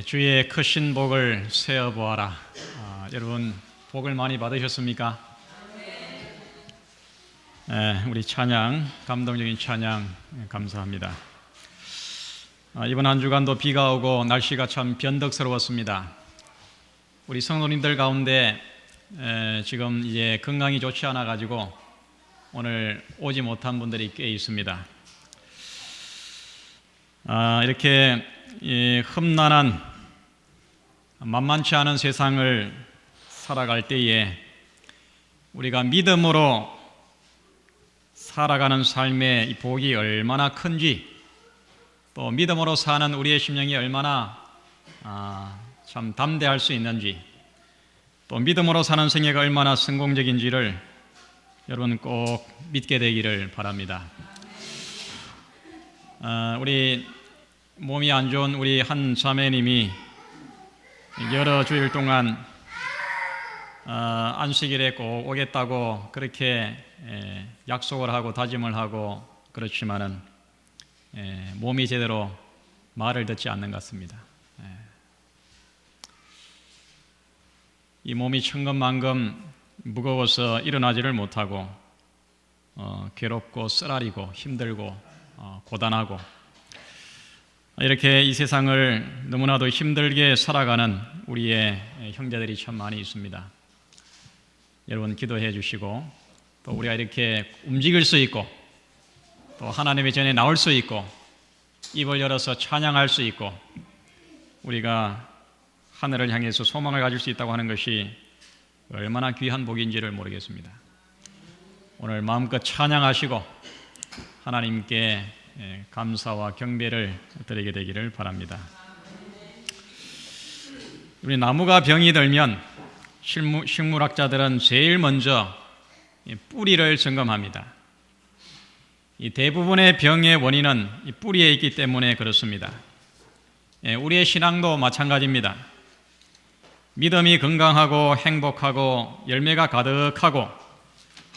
주의 크신 복을 세어 보아라. 여러분 복을 많이 받으셨습니까? 우리 찬양, 감동적인 찬양 감사합니다. 이번 한 주간도 비가 오고 날씨가 참 변덕스러웠습니다. 우리 성도님들 가운데 지금 이제 건강이 좋지 않아 가지고 오늘 오지 못한 분들이 꽤 있습니다. 이렇게 험난한 만만치 않은 세상을 살아갈 때에 우리가 믿음으로 살아가는 삶의 이 복이 얼마나 큰지, 또 믿음으로 사는 우리의 심령이 얼마나 참 담대할 수 있는지, 또 믿음으로 사는 생애가 얼마나 성공적인지를 여러분 꼭 믿게 되기를 바랍니다. 우리 몸이 안 좋은 우리 한 자매님이 여러 주일 동안 안식일에 꼭 오겠다고 그렇게 약속을 하고 다짐을 하고 그렇지만은 몸이 제대로 말을 듣지 않는 것 같습니다. 이 몸이 천근만근 무거워서 일어나지를 못하고 괴롭고 쓰라리고 힘들고 고단하고 이렇게 이 세상을 너무나도 힘들게 살아가는 우리의 형제들이 참 많이 있습니다. 여러분 기도해 주시고, 또 우리가 이렇게 움직일 수 있고 또 하나님의 전에 나올 수 있고 입을 열어서 찬양할 수 있고 우리가 하늘을 향해서 소망을 가질 수 있다고 하는 것이 얼마나 귀한 복인지를 모르겠습니다. 오늘 마음껏 찬양하시고 하나님께 감사와 경배를 드리게 되기를 바랍니다. 우리 나무가 병이 들면 식물학자들은 제일 먼저 뿌리를 점검합니다. 이 대부분의 병의 원인은 이 뿌리에 있기 때문에 그렇습니다. 우리의 신앙도 마찬가지입니다. 믿음이 건강하고 행복하고 열매가 가득하고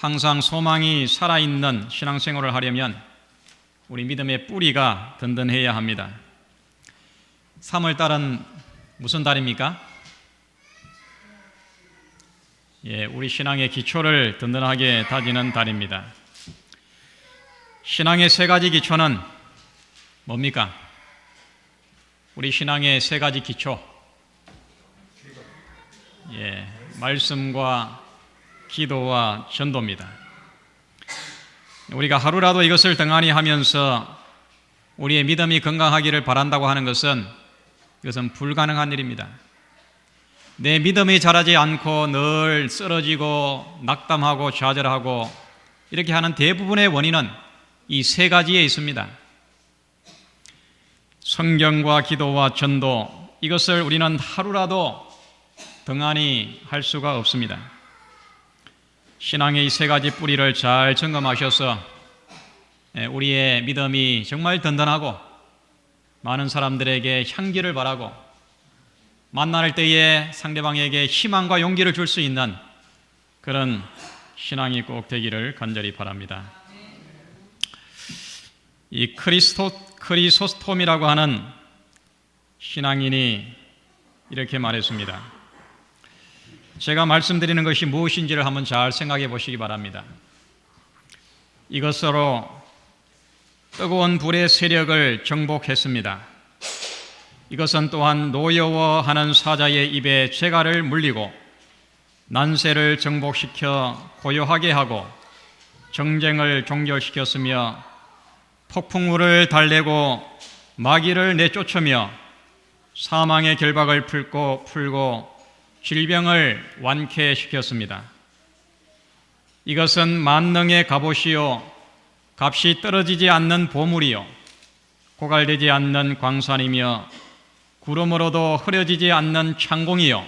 항상 소망이 살아있는 신앙생활을 하려면 우리 믿음의 뿌리가 든든해야 합니다. 3월달은 무슨 달입니까? 우리 신앙의 기초를 든든하게 다지는 달입니다. 신앙의 세 가지 기초는 뭡니까? 우리 신앙의 세 가지 기초. 말씀과 기도와 전도입니다. 우리가 하루라도 이것을 등한히 하면서 우리의 믿음이 건강하기를 바란다고 하는 것은 이것은 불가능한 일입니다. 내 믿음이 자라지 않고 늘 쓰러지고 낙담하고 좌절하고 이렇게 하는 대부분의 원인은 이 세 가지에 있습니다. 성경과 기도와 전도, 이것을 우리는 하루라도 등한히 할 수가 없습니다. 신앙의 이 세 가지 뿌리를 잘 점검하셔서 우리의 믿음이 정말 든든하고 많은 사람들에게 향기를 바라고 만날 때에 상대방에게 희망과 용기를 줄 수 있는 그런 신앙이 꼭 되기를 간절히 바랍니다. 이 크리소스톰이라고 하는 신앙인이 이렇게 말했습니다. 제가 말씀드리는 것이 무엇인지를 한번 잘 생각해 보시기 바랍니다. 이것으로 뜨거운 불의 세력을 정복했습니다. 이것은 또한 노여워하는 사자의 입에 재갈을 물리고 난세를 정복시켜 고요하게 하고 정쟁을 종결시켰으며 폭풍우를 달래고 마귀를 내쫓으며 사망의 결박을 풀고 질병을 완쾌시켰습니다. 이것은 만능의 갑옷이요 값이 떨어지지 않는 보물이요 고갈되지 않는 광산이며 구름으로도 흐려지지 않는 창공이요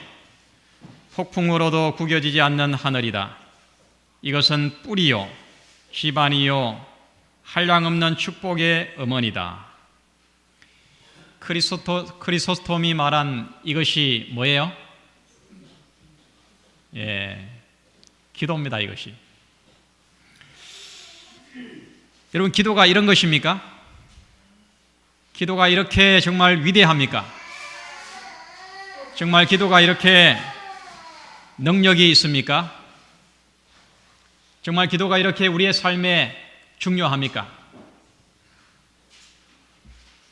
폭풍으로도 구겨지지 않는 하늘이다. 이것은 뿌리요 기반이요 한량없는 축복의 어머니다. 크리소스톰이 말한 이것이 뭐예요? 기도입니다. 이것이. 여러분, 기도가 이런 것입니까? 기도가 이렇게 정말 위대합니까? 정말 기도가 이렇게 능력이 있습니까? 정말 기도가 이렇게 우리의 삶에 중요합니까?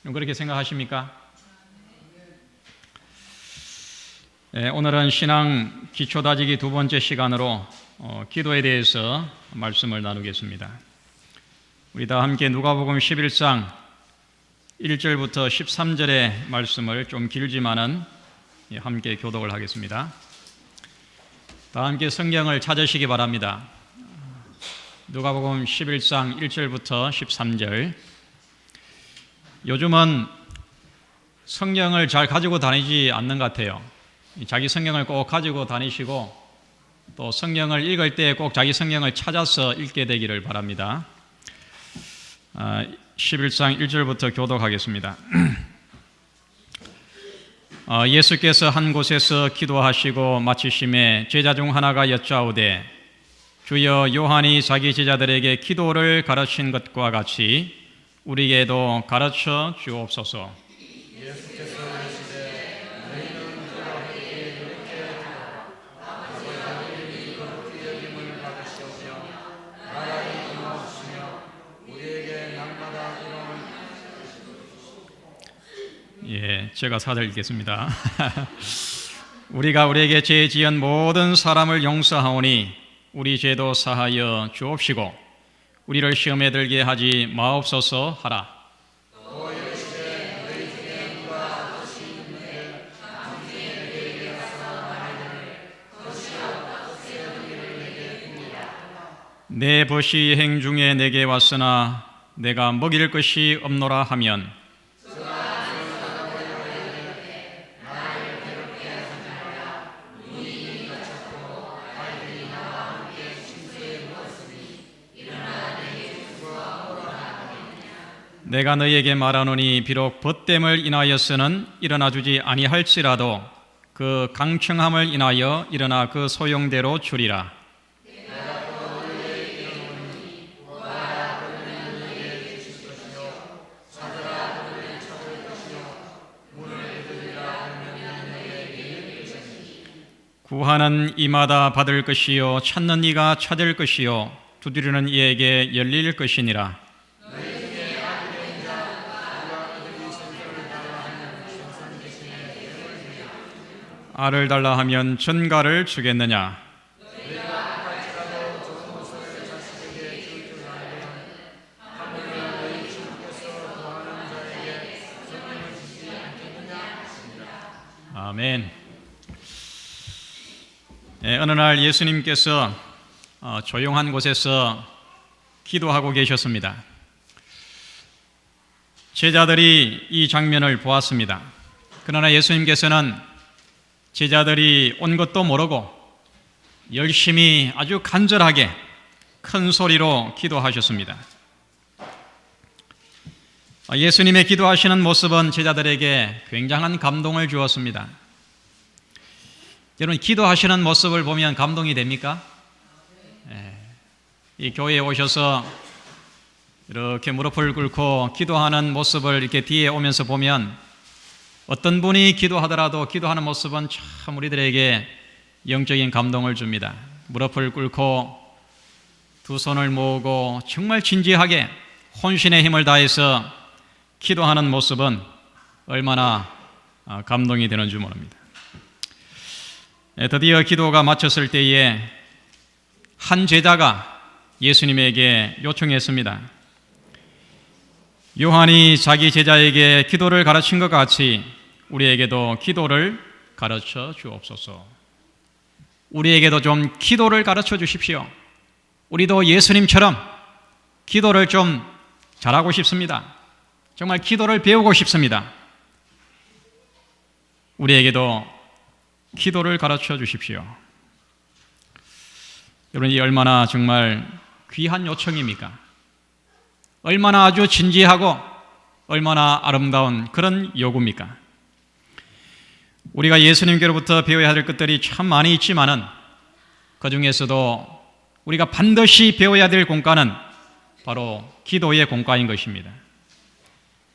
그렇게 생각하십니까? 네, 오늘은 신앙 기초 다지기 두 번째 시간으로 기도에 대해서 말씀을 나누겠습니다. 우리 다 함께 누가복음 11장 1절부터 13절의 말씀을 좀 길지만은 함께 교독을 하겠습니다. 다 함께 성경을 찾으시기 바랍니다. 누가복음 11장 1절부터 13절. 요즘은 성경을 잘 가지고 다니지 않는 것 같아요. 자기 성경을 꼭 가지고 다니시고 또 성경을 읽을 때 꼭 자기 성경을 찾아서 읽게 되기를 바랍니다. 11장 1절부터 교독하겠습니다. 예수께서 한 곳에서 기도하시고 마치심에 제자 중 하나가 여짜오되 주여 요한이 자기 제자들에게 기도를 가르친 것과 같이 우리에게도 가르쳐 주옵소서. 예수께서 이르시되 너희는 그와 함께 이렇게 하라. 아버지가 너희를 거룩히 여김을 받으시오며 나라에 임하시며 우리에게 날마다 이름을. 예, 제가 사절 읽겠습니다. 우리가 우리에게 죄 지은 모든 사람을 용서하오니 우리 죄도 사하여 주옵시고 우리를 시험에 들게 하지 마옵소서 하라. 내 벗이 행 중에 내게 왔으나 내가 먹일 것이 없노라 하면 내가 너희에게 말하노니 비록 벗됨을 인하여서는 일어나 주지 아니할지라도 그 강청함을 인하여 일어나 그 소용대로 주리라. 구하는 이마다 받을 것이요 찾는 이가 찾을 것이요 두드리는 이에게 열릴 것이니라. 알을 달라 하면 전갈을 주겠느냐? 아멘. 네, 어느 날 예수님께서 조용한 곳에서 기도하고 계셨습니다. 제자들이 이 장면을 보았습니다. 그러나 예수님께서는 제자들이 온 것도 모르고 열심히 아주 간절하게 큰 소리로 기도하셨습니다. 예수님의 기도하시는 모습은 제자들에게 굉장한 감동을 주었습니다. 여러분, 기도하시는 모습을 보면 감동이 됩니까? 이 교회에 오셔서 이렇게 무릎을 꿇고 기도하는 모습을 이렇게 뒤에 오면서 보면 어떤 분이 기도하더라도 기도하는 모습은 참 우리들에게 영적인 감동을 줍니다. 무릎을 꿇고 두 손을 모으고 정말 진지하게 혼신의 힘을 다해서 기도하는 모습은 얼마나 감동이 되는 줄 모릅니다. 드디어 기도가 마쳤을 때에 한 제자가 예수님에게 요청했습니다. 요한이 자기 제자에게 기도를 가르친 것 같이 우리에게도 기도를 가르쳐 주옵소서. 우리에게도 좀 기도를 가르쳐 주십시오. 우리도 예수님처럼 기도를 좀 잘하고 싶습니다. 정말 기도를 배우고 싶습니다. 우리에게도 기도를 가르쳐 주십시오. 여러분, 이 얼마나 정말 귀한 요청입니까? 얼마나 아주 진지하고 얼마나 아름다운 그런 요구입니까? 우리가 예수님께로부터 배워야 할 것들이 참 많이 있지만은 그 중에서도 우리가 반드시 배워야 될 공과는 바로 기도의 공과인 것입니다.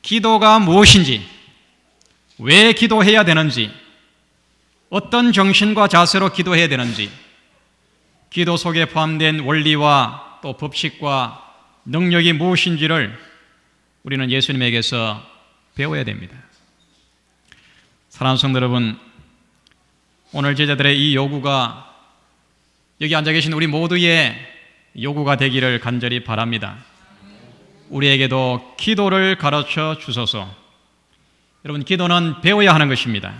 기도가 무엇인지, 왜 기도해야 되는지, 어떤 정신과 자세로 기도해야 되는지, 기도 속에 포함된 원리와 또 법칙과 능력이 무엇인지를 우리는 예수님에게서 배워야 됩니다. 사랑하는 성도 여러분, 오늘 제자들의 이 요구가 여기 앉아 계신 우리 모두의 요구가 되기를 간절히 바랍니다. 우리에게도 기도를 가르쳐 주소서. 여러분, 기도는 배워야 하는 것입니다.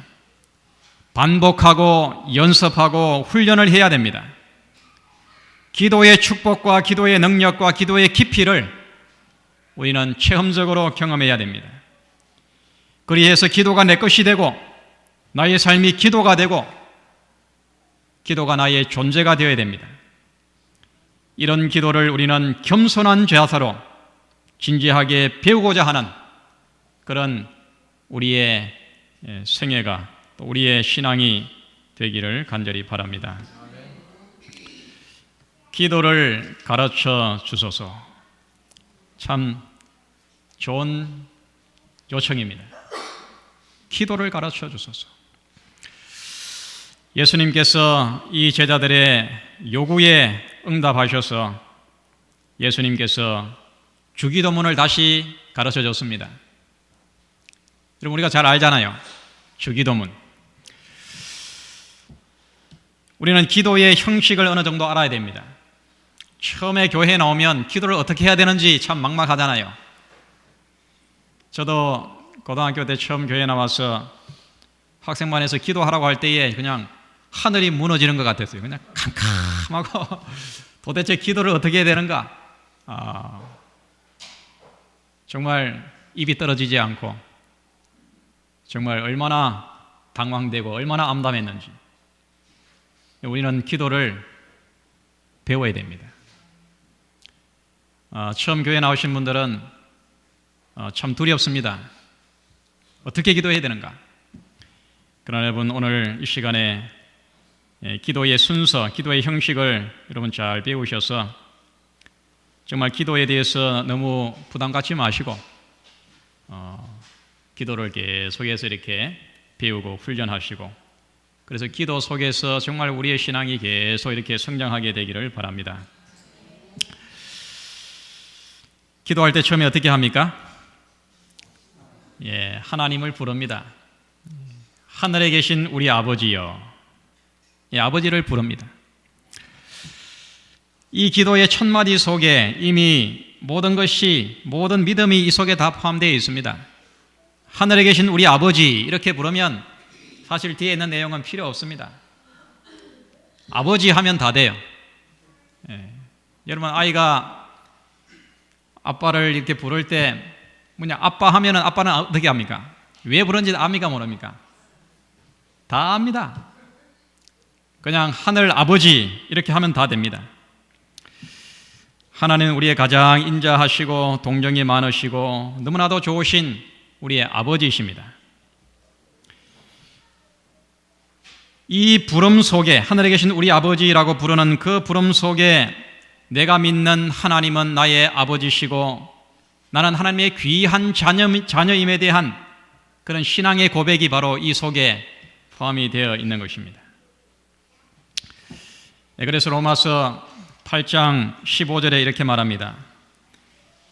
반복하고 연습하고 훈련을 해야 됩니다. 기도의 축복과 기도의 능력과 기도의 깊이를 우리는 체험적으로 경험해야 됩니다. 그리해서 기도가 내 것이 되고 나의 삶이 기도가 되고 기도가 나의 존재가 되어야 됩니다. 이런 기도를 우리는 겸손한 자세로 진지하게 배우고자 하는 그런 우리의 생애가 또 우리의 신앙이 되기를 간절히 바랍니다. 기도를 가르쳐 주소서. 참 좋은 요청입니다. 기도를 가르쳐 주소서. 예수님께서 이 제자들의 요구에 응답하셔서 예수님께서 주기도문을 다시 가르쳐 줬습니다. 여러분, 우리가 잘 알잖아요. 주기도문. 우리는 기도의 형식을 어느 정도 알아야 됩니다. 처음에 교회에 나오면 기도를 어떻게 해야 되는지 참 막막하잖아요. 저도 고등학교 때 처음 교회에 나와서 학생반에서 기도하라고 할 때에 그냥 하늘이 무너지는 것 같았어요. 그냥 캄캄하고 도대체 기도를 어떻게 해야 되는가? 정말 입이 떨어지지 않고 정말 얼마나 당황되고 얼마나 암담했는지. 우리는 기도를 배워야 됩니다. 처음 교회 나오신 분들은 참 두렵습니다. 어떻게 기도해야 되는가? 그러나 여러분, 오늘 이 시간에 기도의 순서, 기도의 형식을 여러분 잘 배우셔서 정말 기도에 대해서 너무 부담 갖지 마시고 기도를 계속해서 이렇게 배우고 훈련하시고, 그래서 기도 속에서 정말 우리의 신앙이 계속 이렇게 성장하게 되기를 바랍니다. 기도할 때 처음에 어떻게 합니까? 하나님을 부릅니다. 하늘에 계신 우리 아버지여. 아버지를 부릅니다. 이 기도의 첫 마디 속에 이미 모든 믿음이 이 속에 다 포함되어 있습니다. 하늘에 계신 우리 아버지 이렇게 부르면 사실 뒤에 있는 내용은 필요 없습니다. 아버지 하면 다 돼요. 여러분, 아이가 아빠를 이렇게 부를 때 아빠 하면은 아빠는 어떻게 합니까? 왜 부른지 압니까, 모릅니까? 다 압니다. 그냥 하늘 아버지 이렇게 하면 다 됩니다. 하나님은 우리의 가장 인자하시고 동정이 많으시고 너무나도 좋으신 우리의 아버지이십니다. 이 부름 속에, 하늘에 계신 우리 아버지라고 부르는 그 부름 속에 내가 믿는 하나님은 나의 아버지시고 나는 하나님의 귀한 자녀임에 대한 그런 신앙의 고백이 바로 이 속에 포함이 되어 있는 것입니다. 그래서 로마서 8장 15절에 이렇게 말합니다.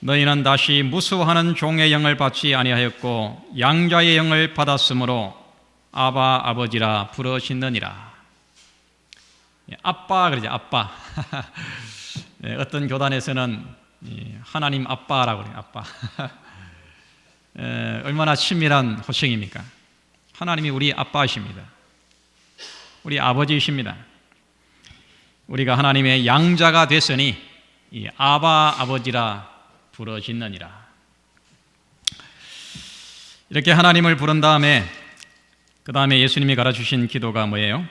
너희는 다시 무수하는 종의 영을 받지 아니하였고 양자의 영을 받았으므로 아바 아버지라 부르짖느니라. 아빠 그러죠. 아빠. 어떤 교단에서는 하나님 아빠라고 그래요. 아빠. 얼마나 친밀한 호칭입니까? 하나님이 우리 아빠이십니다. 우리 아버지이십니다. 우리가 하나님의 양자가 됐으니 이 아바 아버지라 부르짖느니라. 이렇게 하나님을 부른 다음에 그 다음에 예수님이 가르쳐주신 기도가 뭐예요?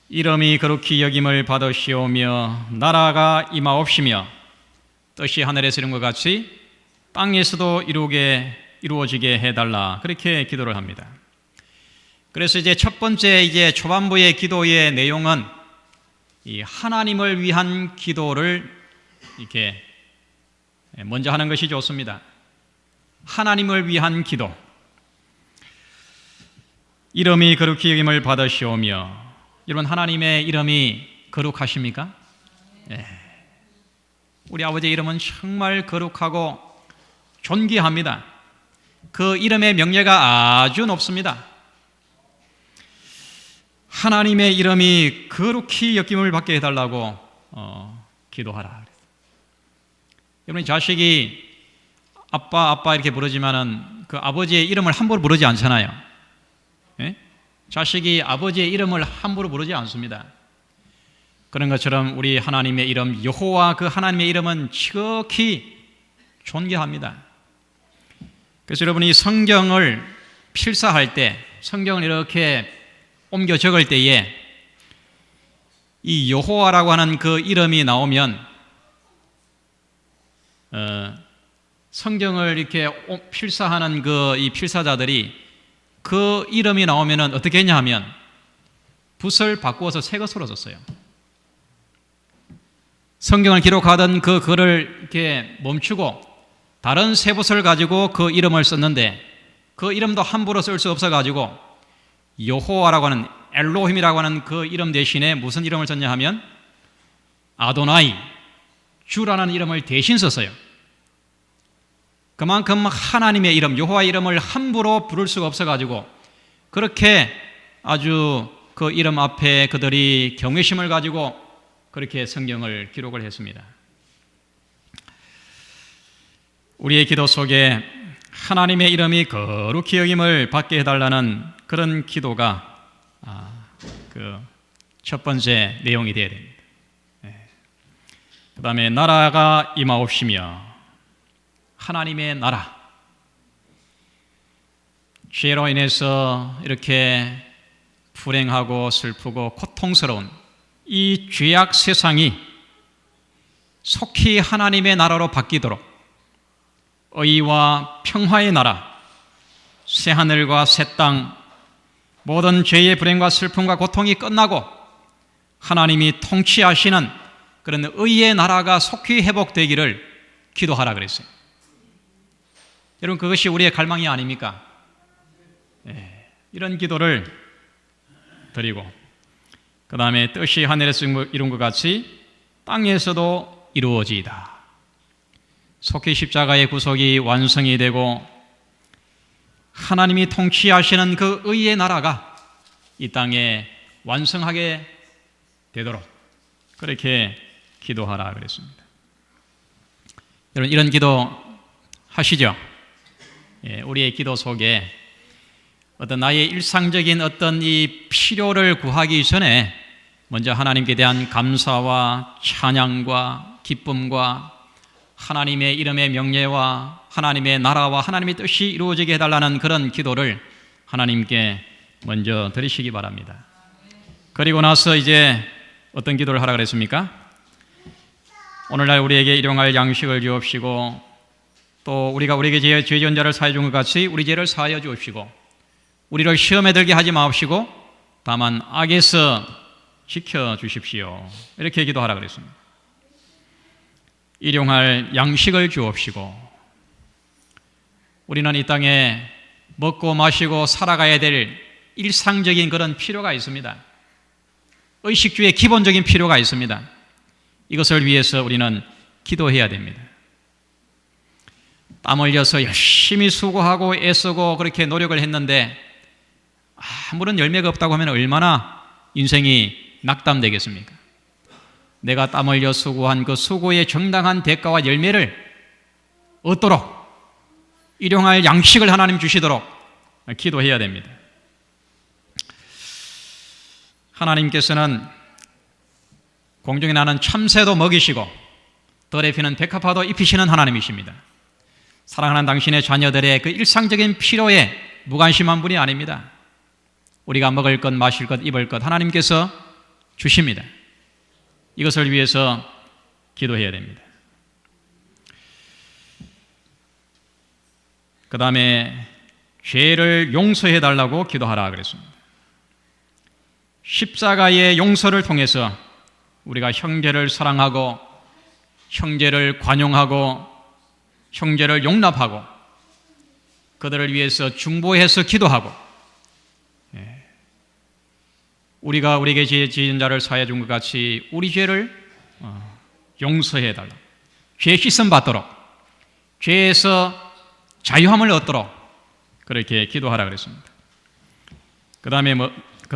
이름이 거룩히 여김을 받으시오며 나라가 임하옵시며 뜻이 하늘에서 이룬 것 같이 땅에서도 이루어지게 해달라. 그렇게 기도를 합니다. 그래서 이제 첫 번째 이제 초반부의 기도의 내용은 이 하나님을 위한 기도를 이렇게 먼저 하는 것이 좋습니다. 하나님을 위한 기도. 이름이 거룩히 여김을 받으시오며. 여러분, 하나님의 이름이 거룩하십니까? 예. 우리 아버지의 이름은 정말 거룩하고 존귀합니다. 그 이름의 명예가 아주 높습니다. 하나님의 이름이 거룩히 여김을 받게 해달라고 기도하라. 여러분, 자식이 아빠 이렇게 부르지만은 그 아버지의 이름을 함부로 부르지 않잖아요. 예? 자식이 아버지의 이름을 함부로 부르지 않습니다. 그런 것처럼 우리 하나님의 이름 여호와, 그 하나님의 이름은 지극히 존귀합니다. 그래서 여러분이 성경을 필사할 때, 성경을 이렇게 옮겨 적을 때에 이 여호와라고 하는 그 이름이 나오면 성경을 이렇게 필사하는 이 필사자들이 그 이름이 나오면은 어떻게 했냐 하면 붓을 바꾸어서 새 것으로 썼어요. 성경을 기록하던 그 글을 이렇게 멈추고 다른 새 붓을 가지고 그 이름을 썼는데 그 이름도 함부로 쓸 수 없어가지고 여호와라고 하는, 엘로힘이라고 하는 그 이름 대신에 무슨 이름을 썼냐 하면 아도나이, 주라는 이름을 대신 썼어요. 그만큼 하나님의 이름, 여호와의 이름을 함부로 부를 수가 없어가지고 그렇게 아주 그 이름 앞에 그들이 경외심을 가지고 그렇게 성경을 기록을 했습니다. 우리의 기도 속에 하나님의 이름이 거룩히 여김을 받게 해달라는 그런 기도가 그 첫 번째 내용이 되어야 됩니다. 그 다음에 나라가 임하옵시며. 하나님의 나라, 죄로 인해서 이렇게 불행하고 슬프고 고통스러운 이 죄악 세상이 속히 하나님의 나라로 바뀌도록 의와 평화의 나라, 새하늘과 새 땅, 모든 죄의 불행과 슬픔과 고통이 끝나고 하나님이 통치하시는 그런 의의 나라가 속히 회복되기를 기도하라 그랬어요. 여러분, 그것이 우리의 갈망이 아닙니까? 네, 이런 기도를 드리고, 그 다음에 뜻이 하늘에서 이룬 것 같이 땅에서도 이루어지이다. 속히 십자가의 구속이 완성이 되고 하나님이 통치하시는 그 의의 나라가 이 땅에 완성하게 되도록 그렇게 기도하라 그랬습니다. 여러분, 이런 기도 하시죠? 우리의 기도 속에 어떤 나의 일상적인 어떤 이 필요를 구하기 전에 먼저 하나님께 대한 감사와 찬양과 기쁨과 하나님의 이름의 명예와 하나님의 나라와 하나님의 뜻이 이루어지게 해달라는 그런 기도를 하나님께 먼저 드리시기 바랍니다. 그리고 나서 이제 어떤 기도를 하라 그랬습니까? 오늘날 우리에게 일용할 양식을 주옵시고 또 우리가 우리에게 죄 지은 자를 사하여 준 것 같이 우리 죄를 사하여 주옵시고 우리를 시험에 들게 하지 마옵시고 다만 악에서 지켜주십시오. 이렇게 기도하라 그랬습니다. 일용할 양식을 주옵시고, 우리는 이 땅에 먹고 마시고 살아가야 될 일상적인 그런 필요가 있습니다. 의식주의 기본적인 필요가 있습니다. 이것을 위해서 우리는 기도해야 됩니다. 땀 흘려서 열심히 수고하고 애쓰고 그렇게 노력을 했는데 아무런 열매가 없다고 하면 얼마나 인생이 낙담되겠습니까? 내가 땀 흘려 수고한 그 수고의 정당한 대가와 열매를 얻도록 일용할 양식을 하나님 주시도록 기도해야 됩니다. 하나님께서는 공중에 나는 참새도 먹이시고 들에 피는 백합화도 입히시는 하나님이십니다. 사랑하는 당신의 자녀들의 그 일상적인 필요에 무관심한 분이 아닙니다. 우리가 먹을 것, 마실 것, 입을 것 하나님께서 주십니다. 이것을 위해서 기도해야 됩니다. 그 다음에 죄를 용서해 달라고 기도하라 그랬습니다. 십자가의 용서를 통해서 우리가 형제를 사랑하고 형제를 관용하고 형제를 용납하고 그들을 위해서 중보해서 기도하고 우리가 우리에게 지은 자를 사해 준 것 같이 우리 죄를 용서해 달라. 죄 씻음 받도록, 죄에서 자유함을 얻도록 그렇게 기도하라 그랬습니다. 그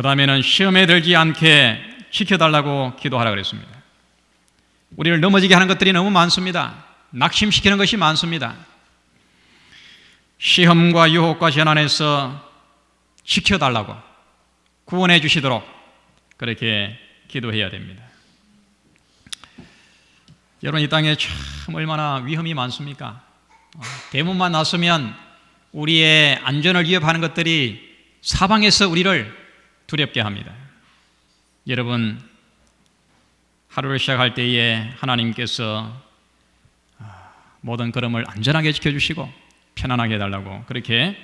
다음에는 시험에 들지 않게 지켜달라고 기도하라 그랬습니다. 우리를 넘어지게 하는 것들이 너무 많습니다. 낙심시키는 것이 많습니다. 시험과 유혹과 재난에서 지켜달라고 구원해 주시도록 그렇게 기도해야 됩니다. 여러분, 이 땅에 참 얼마나 위험이 많습니까? 대문만 났으면 우리의 안전을 위협하는 것들이 사방에서 우리를 두렵게 합니다. 여러분, 하루를 시작할 때에 하나님께서 모든 걸음을 안전하게 지켜주시고 편안하게 해달라고 그렇게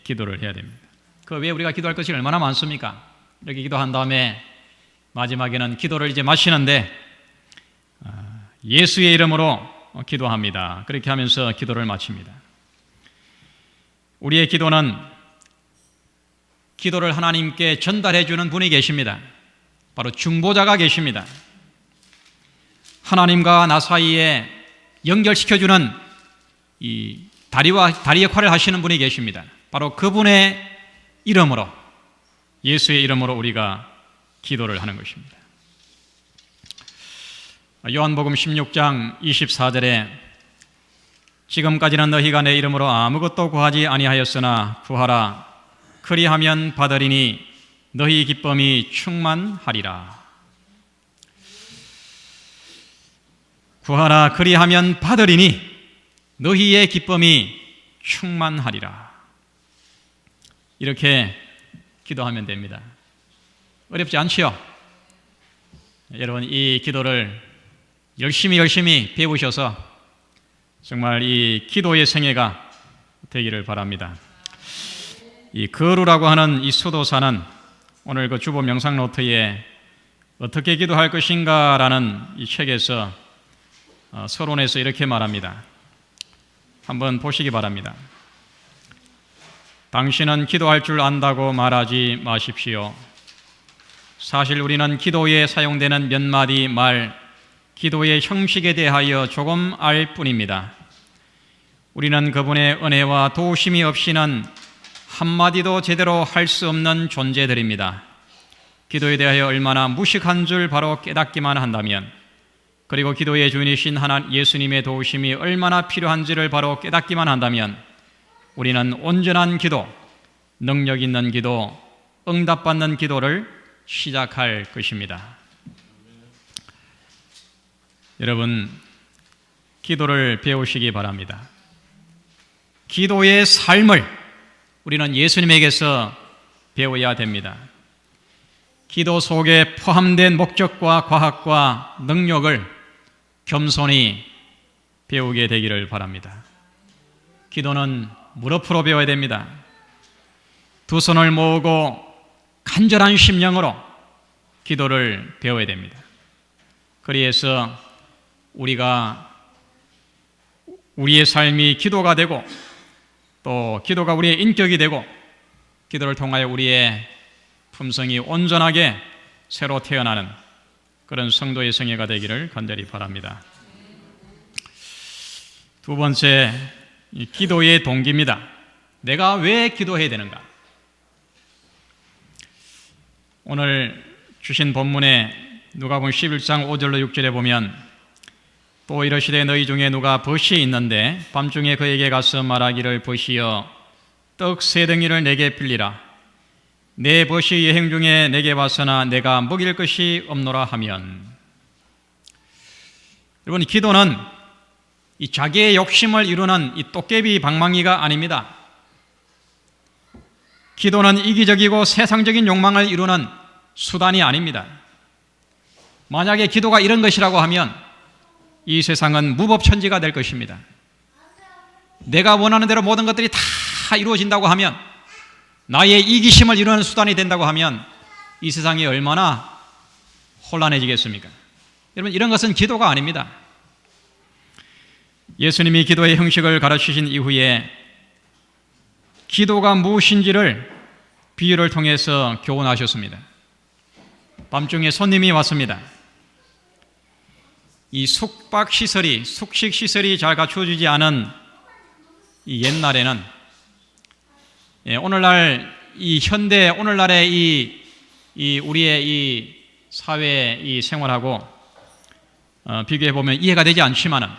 기도를 해야 됩니다. 그 외에 우리가 기도할 것이 얼마나 많습니까? 이렇게 기도한 다음에 마지막에는 기도를 이제 마치는데 예수의 이름으로 기도합니다. 그렇게 하면서 기도를 마칩니다. 우리의 기도는 기도를 하나님께 전달해 주는 분이 계십니다. 바로 중보자가 계십니다. 하나님과 나 사이에 연결시켜주는 이 다리 역할을 하시는 분이 계십니다. 바로 그분의 이름으로, 예수의 이름으로 우리가 기도를 하는 것입니다. 요한복음 16장 24절에 지금까지는 너희가 내 이름으로 아무것도 구하지 아니하였으나 구하라 그리하면 받으리니 너희 기쁨이 충만하리라. 구하라 그리하면 받으리니 너희의 기쁨이 충만하리라. 이렇게 기도하면 됩니다. 어렵지 않지요? 여러분, 이 기도를 열심히 배우셔서 정말 이 기도의 생애가 되기를 바랍니다. 이 거루라고 하는 이 수도사는 오늘 그 주보 명상 노트에 어떻게 기도할 것인가라는 이 책에서 서론에서 이렇게 말합니다. 한번 보시기 바랍니다. 당신은 기도할 줄 안다고 말하지 마십시오. 사실 우리는 기도에 사용되는 몇 마디 말, 기도의 형식에 대하여 조금 알 뿐입니다. 우리는 그분의 은혜와 도우심이 없이는 한마디도 제대로 할 수 없는 존재들입니다. 기도에 대하여 얼마나 무식한 줄 바로 깨닫기만 한다면, 그리고 기도의 주인이신 예수님의 도우심이 얼마나 필요한지를 바로 깨닫기만 한다면 우리는 온전한 기도, 능력 있는 기도, 응답받는 기도를 시작할 것입니다. 여러분, 기도를 배우시기 바랍니다. 기도의 삶을 우리는 예수님에게서 배워야 됩니다. 기도 속에 포함된 목적과 과학과 능력을 겸손히 배우게 되기를 바랍니다. 기도는 무릎으로 배워야 됩니다. 두 손을 모으고 간절한 심령으로 기도를 배워야 됩니다. 그래서 우리의 삶이 기도가 되고 또 기도가 우리의 인격이 되고 기도를 통하여 우리의 품성이 온전하게 새로 태어나는 그런 성도의 생애가 되기를 간절히 바랍니다. 두 번째, 기도의 동기입니다. 내가 왜 기도해야 되는가? 오늘 주신 본문에 누가복음 11장 5절로 6절에 보면 또 이러시되 너희 중에 누가 벗이 있는데 밤중에 그에게 가서 말하기를 벗이여 떡 세 덩이를 내게 빌리라. 내 벗이 여행 중에 내게 와서나 내가 먹일 것이 없노라 하면. 여러분, 기도는 이 자기의 욕심을 이루는 이 도깨비 방망이가 아닙니다. 기도는 이기적이고 세상적인 욕망을 이루는 수단이 아닙니다. 만약에 기도가 이런 것이라고 하면 이 세상은 무법천지가 될 것입니다. 내가 원하는 대로 모든 것들이 다 이루어진다고 하면, 나의 이기심을 이루는 수단이 된다고 하면 이 세상이 얼마나 혼란해지겠습니까? 여러분, 이런 것은 기도가 아닙니다. 예수님이 기도의 형식을 가르치신 이후에 기도가 무엇인지를 비유를 통해서 교훈하셨습니다. 밤중에 손님이 왔습니다. 이 숙식 시설이 잘 갖춰지지 않은 이 옛날에는, 오늘날 이 현대 오늘날의 이 우리의 이 사회 이 생활하고 비교해 보면 이해가 되지 않지만은,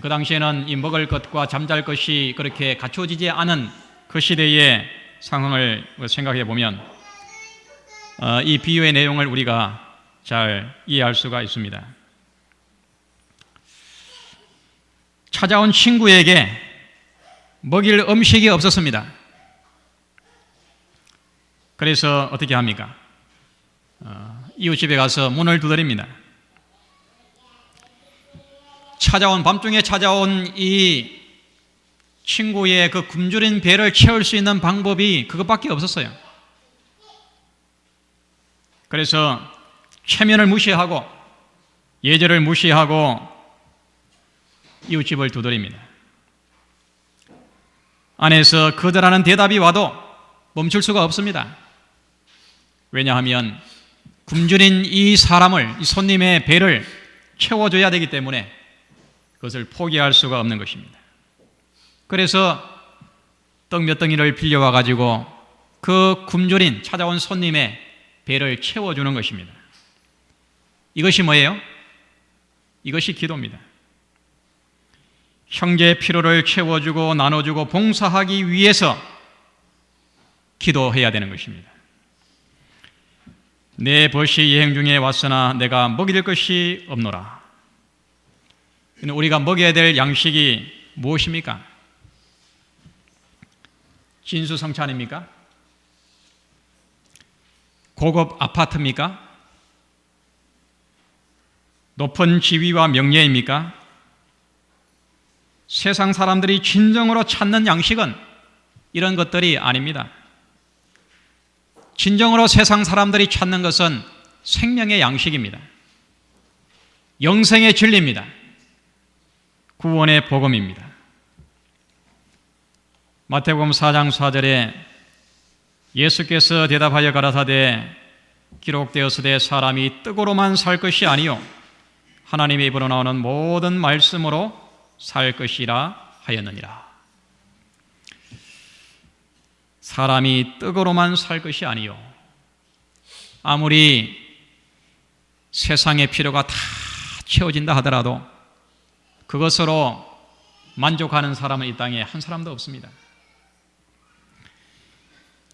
그 당시에는 이 먹을 것과 잠잘 것이 그렇게 갖춰지지 않은 그 시대의 상황을 생각해 보면 이 비유의 내용을 우리가 잘 이해할 수가 있습니다. 찾아온 친구에게 먹일 음식이 없었습니다. 그래서 어떻게 합니까? 이웃집에 가서 문을 두드립니다. 밤중에 찾아온 이 친구의 그 굶주린 배를 채울 수 있는 방법이 그것밖에 없었어요. 그래서 체면을 무시하고 예절을 무시하고 이웃집을 두드립니다. 안에서 거절하는 대답이 와도 멈출 수가 없습니다. 왜냐하면 굶주린 이 손님의 배를 채워줘야 되기 때문에 그것을 포기할 수가 없는 것입니다. 그래서 떡 몇 덩이를 빌려와 가지고 그 굶주린 찾아온 손님의 배를 채워주는 것입니다. 이것이 뭐예요? 이것이 기도입니다. 형제의 필요를 채워주고 나눠주고 봉사하기 위해서 기도해야 되는 것입니다. 내 벗이 여행 중에 왔으나 내가 먹일 것이 없노라. 우리가 먹여야 될 양식이 무엇입니까? 진수성찬입니까? 고급 아파트입니까? 높은 지위와 명예입니까? 세상 사람들이 진정으로 찾는 양식은 이런 것들이 아닙니다. 진정으로 세상 사람들이 찾는 것은 생명의 양식입니다. 영생의 진리입니다. 구원의 복음입니다. 마태복음 4장 4절에 예수께서 대답하여 가라사대 기록되었으되 사람이 떡으로만 살 것이 아니요 하나님의 입으로 나오는 모든 말씀으로 살 것이라 하였느니라. 사람이 떡으로만 살 것이 아니요, 아무리 세상의 필요가 다 채워진다 하더라도 그것으로 만족하는 사람은 이 땅에 한 사람도 없습니다.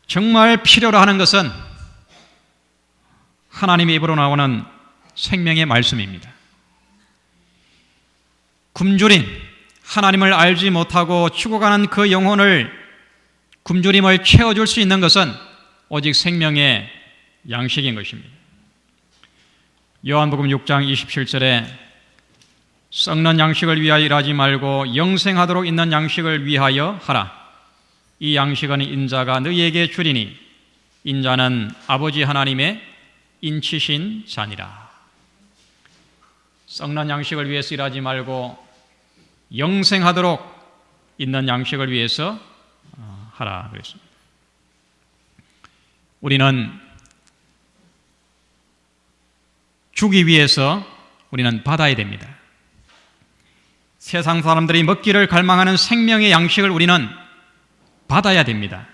정말 필요로 하는 것은 하나님의 입으로 나오는 생명의 말씀입니다. 굶주린, 하나님을 알지 못하고 죽어가는 그 영혼을 굶주림을 채워줄 수 있는 것은 오직 생명의 양식인 것입니다. 요한복음 6장 27절에 썩는 양식을 위하여 일하지 말고 영생하도록 있는 양식을 위하여 하라. 이 양식은 인자가 너희에게 주리니 인자는 아버지 하나님의 인치신 자니라. 썩는 양식을 위해서 일하지 말고 영생하도록 있는 양식을 위해서 하라 그랬습니다. 우리는 주기 위해서 우리는 받아야 됩니다. 세상 사람들이 먹기를 갈망하는 생명의 양식을 우리는 받아야 됩니다.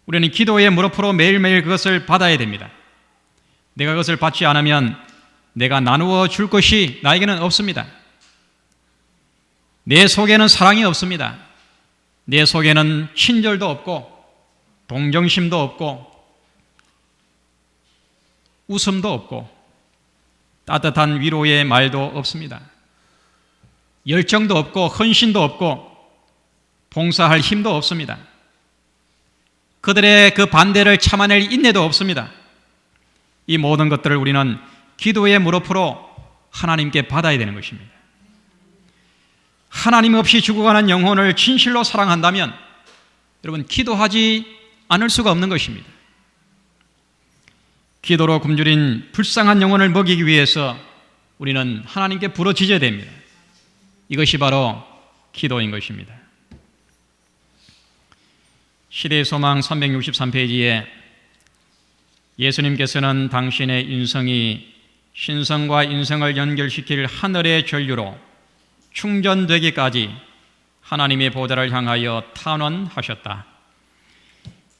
우리는 기도의 무릎으로 매일매일 그것을 받아야 됩니다. 내가 그것을 받지 않으면 내가 나누어 줄 것이 나에게는 없습니다. 내 속에는 사랑이 없습니다. 내 속에는 친절도 없고 동정심도 없고 웃음도 없고 따뜻한 위로의 말도 없습니다. 열정도 없고 헌신도 없고 봉사할 힘도 없습니다. 그들의 그 반대를 참아낼 인내도 없습니다. 이 모든 것들을 우리는 기도의 무릎으로 하나님께 받아야 되는 것입니다. 하나님 없이 죽어가는 영혼을 진실로 사랑한다면 여러분 기도하지 않을 수가 없는 것입니다. 기도로 굶주린 불쌍한 영혼을 먹이기 위해서 우리는 하나님께 부르짖어야 됩니다. 이것이 바로 기도인 것입니다. 시대의 소망 363페이지에 예수님께서는 당신의 인성이 신성과 인성을 연결시킬 하늘의 전류로 충전되기까지 하나님의 보좌를 향하여 탄원하셨다.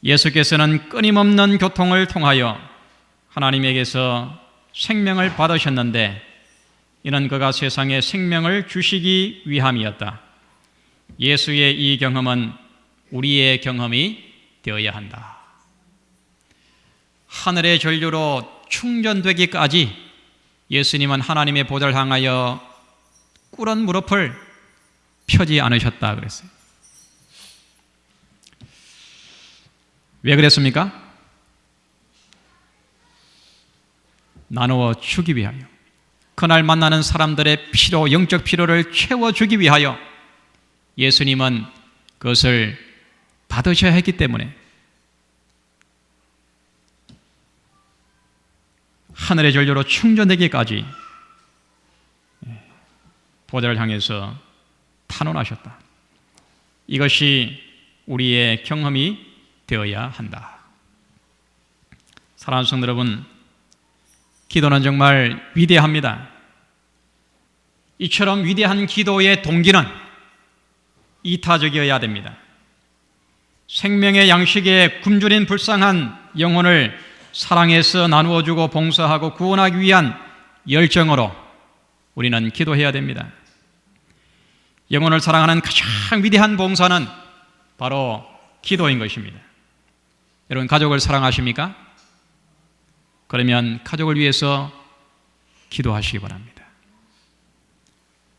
예수께서는 끊임없는 교통을 통하여 하나님에게서 생명을 받으셨는데 이는 그가 세상에 생명을 주시기 위함이었다. 예수의 이 경험은 우리의 경험이 되어야 한다. 하늘의 전류로 충전되기까지 예수님은 하나님의 보좌를 향하여 꿇은 무릎을 펴지 않으셨다 그랬어요. 왜 그랬습니까? 나누어 주기 위하여, 그날 만나는 사람들의 필요, 영적 필요를 채워주기 위하여 예수님은 그것을 받으셔야 했기 때문에 하늘의 전류로 충전되기까지 보좌를 향해서 탄원하셨다. 이것이 우리의 경험이 되어야 한다. 사랑하는 성도 여러분, 기도는 정말 위대합니다. 이처럼 위대한 기도의 동기는 이타적이어야 됩니다. 생명의 양식에 굶주린 불쌍한 영혼을 사랑해서 나누어주고 봉사하고 구원하기 위한 열정으로 우리는 기도해야 됩니다. 영혼을 사랑하는 가장 위대한 봉사는 바로 기도인 것입니다. 여러분, 가족을 사랑하십니까? 그러면 가족을 위해서 기도하시기 바랍니다.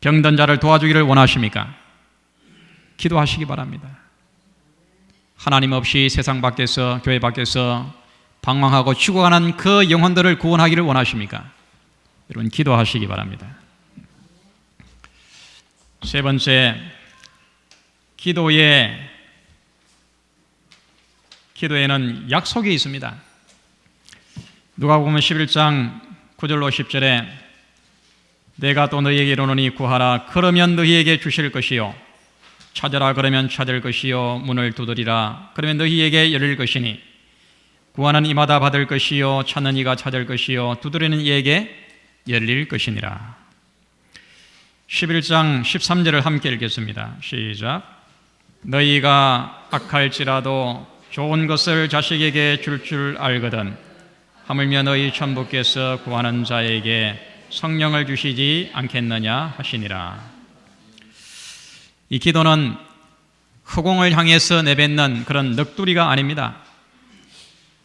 병든 자를 도와주기를 원하십니까? 기도하시기 바랍니다. 하나님 없이 세상 밖에서, 교회 밖에서 방황하고 죽어가는 그 영혼들을 구원하기를 원하십니까? 여러분, 기도하시기 바랍니다. 세 번째, 기도에는 약속이 있습니다. 누가복음 11장 9절로 10절에 내가 또 너희에게 이르노니 구하라 그러면 너희에게 주실 것이요 찾으라 그러면 찾을 것이요 문을 두드리라 그러면 너희에게 열릴 것이니 구하는 이마다 받을 것이요 찾는 이가 찾을 것이요 두드리는 이에게 열릴 것이니라. 11장 13절을 함께 읽겠습니다. 시작. 너희가 악할지라도 좋은 것을 자식에게 줄 알거든 하물며 너희 천부께서 구하는 자에게 성령을 주시지 않겠느냐 하시니라. 이 기도는 허공을 향해서 내뱉는 그런 넋두리가 아닙니다.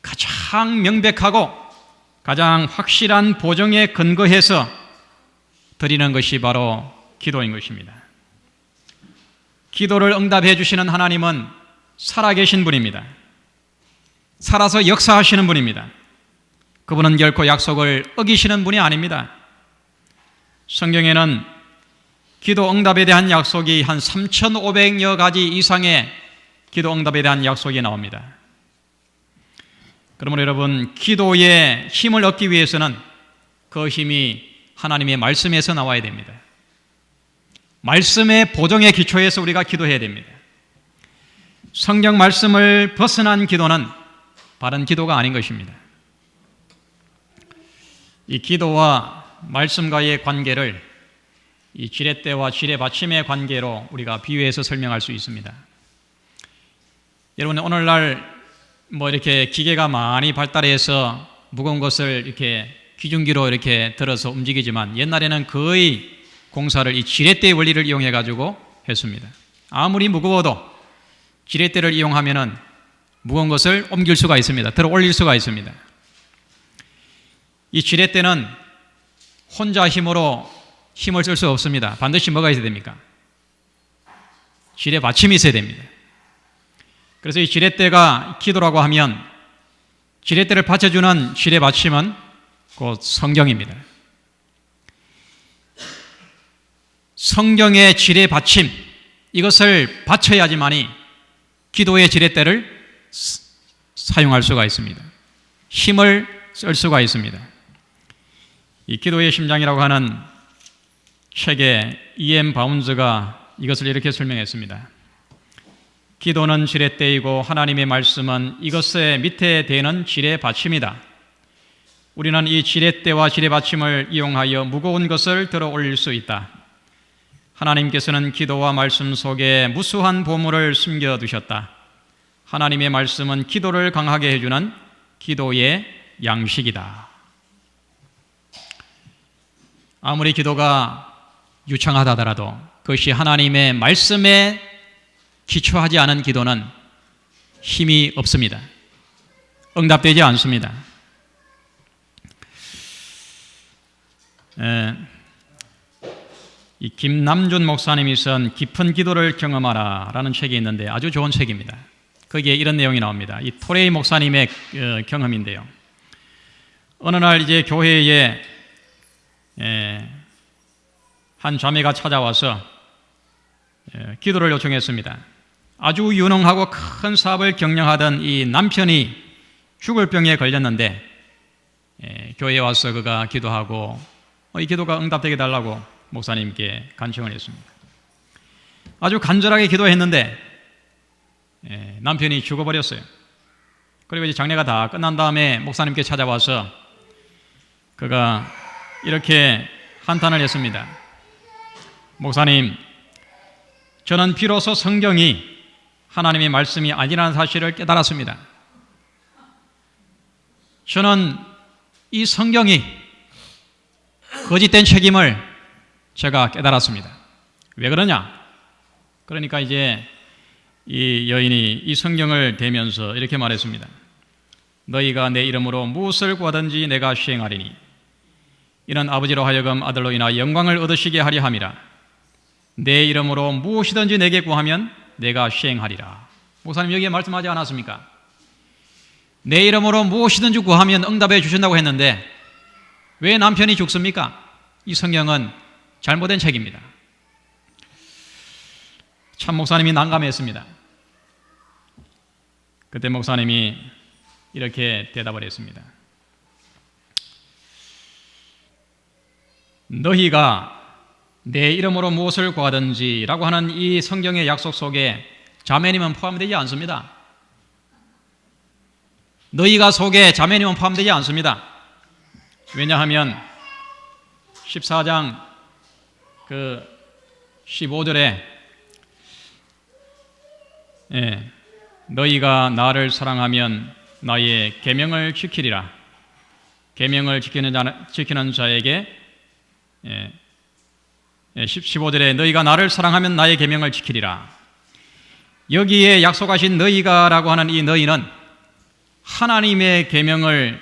가장 명백하고 가장 확실한 보정에 근거해서 드리는 것이 바로 기도인 것입니다. 기도를 응답해 주시는 하나님은 살아계신 분입니다. 살아서 역사하시는 분입니다. 그분은 결코 약속을 어기시는 분이 아닙니다. 성경에는 기도 응답에 대한 약속이 한 3,500여 가지 이상의 기도 응답에 대한 약속이 나옵니다. 그러므로 여러분, 기도의 힘을 얻기 위해서는 그 힘이 하나님의 말씀에서 나와야 됩니다. 말씀의 보정의 기초에서 우리가 기도해야 됩니다. 성경 말씀을 벗어난 기도는 바른 기도가 아닌 것입니다. 이 기도와 말씀과의 관계를 이 지렛대와 지뢰받침의 관계로 우리가 비유해서 설명할 수 있습니다. 여러분, 오늘날 이렇게 기계가 많이 발달해서 무거운 것을 이렇게 기중기로 이렇게 들어서 움직이지만 옛날에는 거의 공사를 이 지렛대의 원리를 이용해 가지고 했습니다. 아무리 무거워도 지렛대를 이용하면은 무거운 것을 옮길 수가 있습니다. 들어 올릴 수가 있습니다. 이 지렛대는 혼자 힘을 쓸 수 없습니다. 반드시 뭐가 있어야 됩니까? 지뢰 받침이 있어야 됩니다. 그래서 이 지렛대가 기도라고 하면 지렛대를 받쳐주는 지뢰 받침은 곧 성경입니다. 성경의 지뢰 받침, 이것을 받쳐야지만이 기도의 지렛대를 사용할 수가 있습니다. 힘을 쓸 수가 있습니다. 이 기도의 심장이라고 하는 책에 E.M. 바운즈가 이것을 이렇게 설명했습니다. 기도는 지렛대이고 하나님의 말씀은 이것의 밑에 대는 지뢰 받침이다. 우리는 이 지렛대와 지뢰받침을 이용하여 무거운 것을 들어 올릴 수 있다. 하나님께서는 기도와 말씀 속에 무수한 보물을 숨겨두셨다. 하나님의 말씀은 기도를 강하게 해주는 기도의 양식이다. 아무리 기도가 유창하다 하더라도 그것이 하나님의 말씀에 기초하지 않은 기도는 힘이 없습니다. 응답되지 않습니다. 이 김남준 목사님이 쓴 깊은 기도를 경험하라 라는 책이 있는데 아주 좋은 책입니다. 거기에 이런 내용이 나옵니다. 이 토레이 목사님의 경험인데요. 어느 날 이제 교회에 한 자매가 찾아와서 기도를 요청했습니다. 아주 유능하고 큰 사업을 경영하던 이 남편이 죽을 병에 걸렸는데 교회에 와서 그가 기도하고 이 기도가 응답되게 달라고 목사님께 간청을 했습니다. 아주 간절하게 기도했는데 남편이 죽어버렸어요. 그리고 이제 장례가 다 끝난 다음에 목사님께 찾아와서 그가 이렇게 한탄을 했습니다. 목사님, 저는 비로소 성경이 하나님의 말씀이 아니라는 사실을 깨달았습니다. 저는 이 성경이 거짓된 책임을 제가 깨달았습니다. 왜 그러냐? 그러니까 이제 이 여인이 이 성경을 대면서 이렇게 말했습니다. 너희가 내 이름으로 무엇을 구하든지 내가 시행하리니 이는 아버지로 하여금 아들로 인하여 영광을 얻으시게 하려 함이라. 내 이름으로 무엇이든지 내게 구하면 내가 시행하리라. 목사님 여기에 말씀하지 않았습니까? 내 이름으로 무엇이든지 구하면 응답해 주신다고 했는데 왜 남편이 죽습니까? 이 성경은 잘못된 책입니다. 참 목사님이 난감했습니다. 그때 목사님이 이렇게 대답을 했습니다. 너희가 내 이름으로 무엇을 구하든지 라고 하는 이 성경의 약속 속에 자매님은 포함되지 않습니다. 너희가 속에 자매님은 포함되지 않습니다. 왜냐하면 14장 15절에 너희가 나를 사랑하면 나의 계명을 지키리라. 계명을 지키는 자에게 15절에 너희가 나를 사랑하면 나의 계명을 지키리라. 여기에 약속하신 너희가라고 하는 이 너희는 하나님의 계명을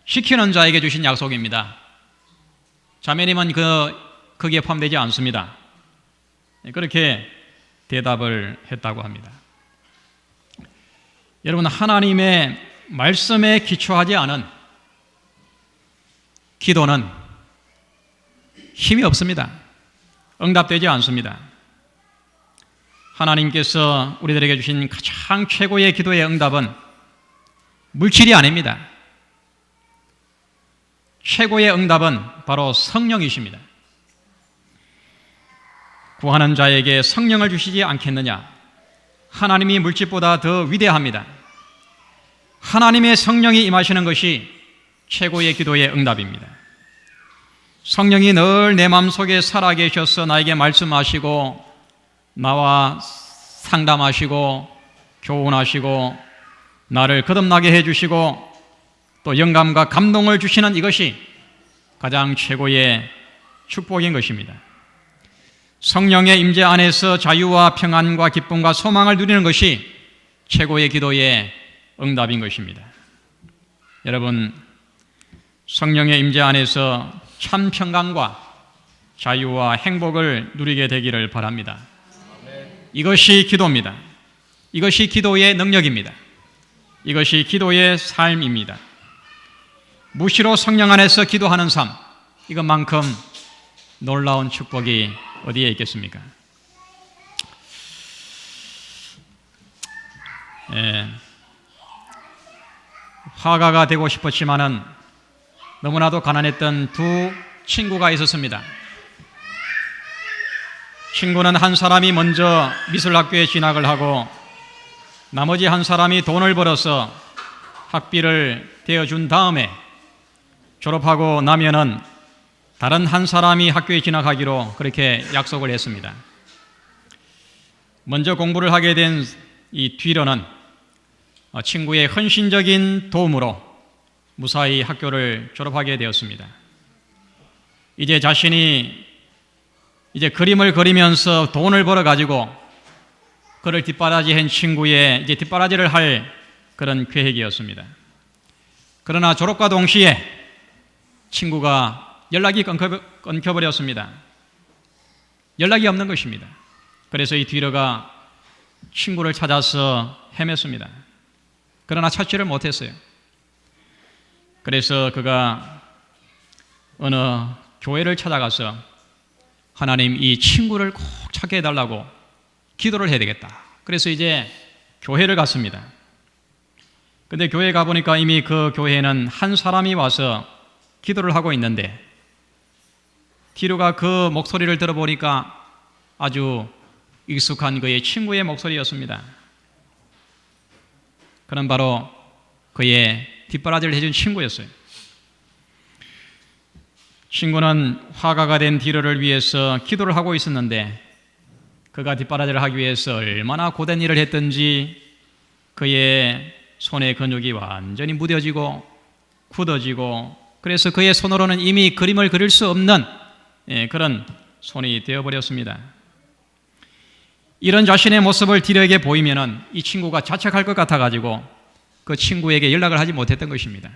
지키는 자에게 주신 약속입니다. 자매님은 거기에 포함되지 않습니다. 그렇게 대답을 했다고 합니다. 여러분, 하나님의 말씀에 기초하지 않은 기도는 힘이 없습니다. 응답되지 않습니다. 하나님께서 우리들에게 주신 가장 최고의 기도의 응답은 물질이 아닙니다. 최고의 응답은 바로 성령이십니다. 구하는 자에게 성령을 주시지 않겠느냐? 하나님이 물질보다 더 위대합니다. 하나님의 성령이 임하시는 것이 최고의 기도의 응답입니다. 성령이 늘 내 마음속에 살아계셔서 나에게 말씀하시고 나와 상담하시고 교훈하시고 나를 거듭나게 해주시고 또 영감과 감동을 주시는 이것이 가장 최고의 축복인 것입니다. 성령의 임재 안에서 자유와 평안과 기쁨과 소망을 누리는 것이 최고의 기도의 응답인 것입니다. 여러분, 성령의 임재 안에서 참 평강과 자유와 행복을 누리게 되기를 바랍니다. 이것이 기도입니다. 이것이 기도의 능력입니다. 이것이 기도의 삶입니다. 무시로 성령 안에서 기도하는 삶, 이것만큼 놀라운 축복이 어디에 있겠습니까? 화가가 되고 싶었지만은 너무나도 가난했던 두 친구가 있었습니다. 친구는 한 사람이 먼저 미술학교에 진학을 하고 나머지 한 사람이 돈을 벌어서 학비를 대어준 다음에 졸업하고 나면은 다른 한 사람이 학교에 진학하기로 그렇게 약속을 했습니다. 먼저 공부를 하게 된 이 뒤로는 친구의 헌신적인 도움으로 무사히 학교를 졸업하게 되었습니다. 이제 자신이 그림을 그리면서 돈을 벌어 가지고 그를 뒷바라지한 친구의 이제 뒷바라지를 할 그런 계획이었습니다. 그러나 졸업과 동시에 친구가 연락이 끊겨버렸습니다. 연락이 없는 것입니다. 그래서 이 뒤로가 친구를 찾아서 헤맸습니다. 그러나 찾지를 못했어요. 그래서 그가 어느 교회를 찾아가서 하나님, 이 친구를 꼭 찾게 해달라고 기도를 해야 되겠다. 그래서 이제 교회를 갔습니다. 근데 교회에 가보니까 이미 그 교회에는 한 사람이 와서 기도를 하고 있는데, 디루가 그 목소리를 들어보니까 아주 익숙한 그의 친구의 목소리였습니다. 그는 바로 그의 뒷바라지를 해준 친구였어요. 친구는 화가가 된 디루를 위해서 기도를 하고 있었는데, 그가 뒷바라지를 하기 위해서 얼마나 고된 일을 했든지 그의 손의 근육이 완전히 무뎌지고 굳어지고, 그래서 그의 손으로는 이미 그림을 그릴 수 없는 그런 손이 되어버렸습니다. 이런 자신의 모습을 디루에게 보이면은 이 친구가 자책할 것 같아가지고 그 친구에게 연락을 하지 못했던 것입니다.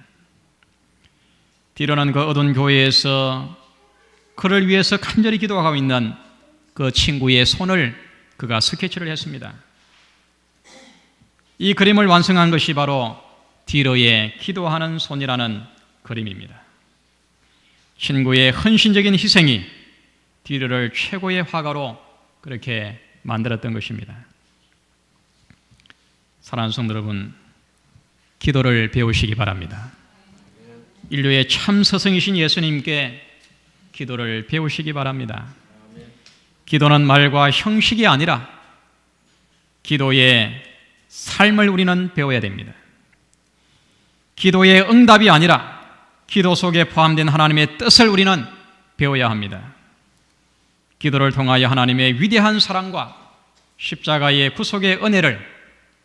디루는 그 어두운 교회에서 그를 위해서 간절히 기도하고 있는 그 친구의 손을 그가 스케치를 했습니다. 이 그림을 완성한 것이 바로 디루의 기도하는 손이라는 그림입니다. 친구의 헌신적인 희생이 디루를 최고의 화가로 그렇게 만들었던 것입니다. 사랑하는 성도 여러분, 기도를 배우시기 바랍니다. 인류의 참 스승이신 예수님께 기도를 배우시기 바랍니다. 기도는 말과 형식이 아니라 기도의 삶을 우리는 배워야 됩니다. 기도의 응답이 아니라 기도 속에 포함된 하나님의 뜻을 우리는 배워야 합니다. 기도를 통하여 하나님의 위대한 사랑과 십자가의 구속의 은혜를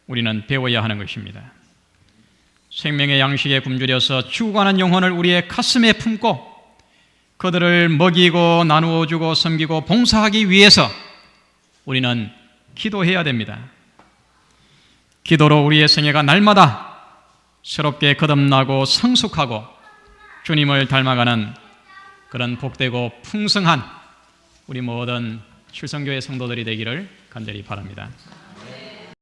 우리는 배워야 하는 것입니다. 생명의 양식에 굶주려서 죽어가는 영혼을 우리의 가슴에 품고 그들을 먹이고 나누어 주고 섬기고 봉사하기 위해서 우리는 기도해야 됩니다. 기도로 우리의 생애가 날마다 새롭게 거듭나고 성숙하고 주님을 닮아가는 그런 복되고 풍성한 우리 모든 칠성교회 성도들이 되기를 간절히 바랍니다.